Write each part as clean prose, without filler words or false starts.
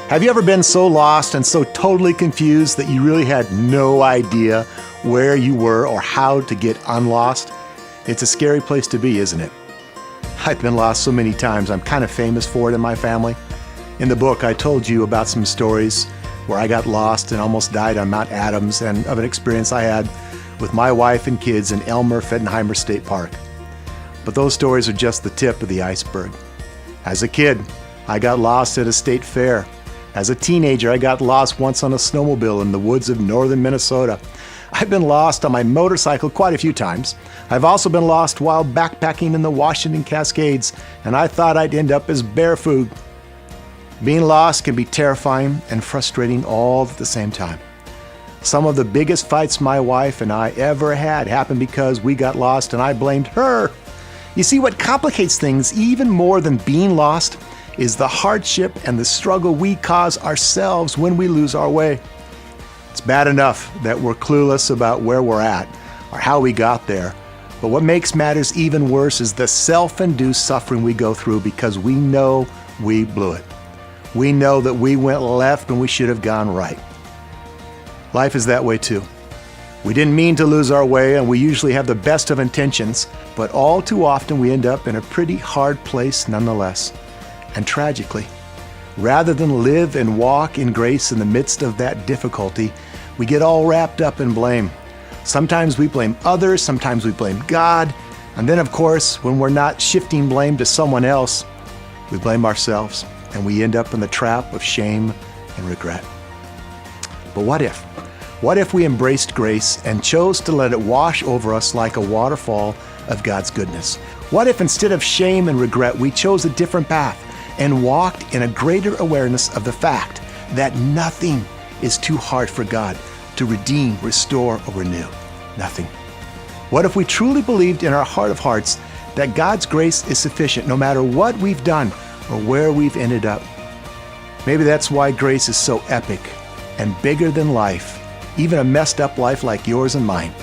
Have you ever been so lost and so totally confused that you really had no idea where you were or how to get unlost? It's a scary place to be, isn't it? I've been lost so many times. I'm kind of famous for it in my family. In the book, I told you about some stories where I got lost and almost died on Mount Adams, and of an experience I had with my wife and kids in Elmer-Fettenheimer State Park. But those stories are just the tip of the iceberg. As a kid, I got lost at a state fair. As a teenager, I got lost once on a snowmobile in the woods of northern Minnesota. I've been lost on my motorcycle quite a few times. I've also been lost while backpacking in the Washington Cascades, and I thought I'd end up as bear food. Being lost can be terrifying and frustrating all at the same time. Some of the biggest fights my wife and I ever had happened because we got lost and I blamed her. You see, what complicates things even more than being lost is the hardship and the struggle we cause ourselves when we lose our way. It's bad enough that we're clueless about where we're at or how we got there, but what makes matters even worse is the self-induced suffering we go through because we know we blew it. We know that we went left when we should have gone right. Life is that way too. We didn't mean to lose our way, and we usually have the best of intentions, but all too often we end up in a pretty hard place nonetheless. And tragically, rather than live and walk in grace in the midst of that difficulty, we get all wrapped up in blame. Sometimes we blame others, sometimes we blame God, and then of course, when we're not shifting blame to someone else, we blame ourselves, and we end up in the trap of shame and regret. But what if? What if we embraced grace and chose to let it wash over us like a waterfall of God's goodness? What if instead of shame and regret, we chose a different path and walked in a greater awareness of the fact that nothing is too hard for God to redeem, restore, or renew? Nothing. What if we truly believed in our heart of hearts that God's grace is sufficient no matter what we've done or where we've ended up? Maybe that's why grace is so epic and bigger than life, even a messed up life like yours and mine.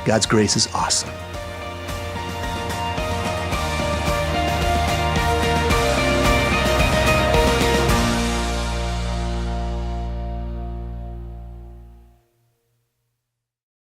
God's grace is awesome.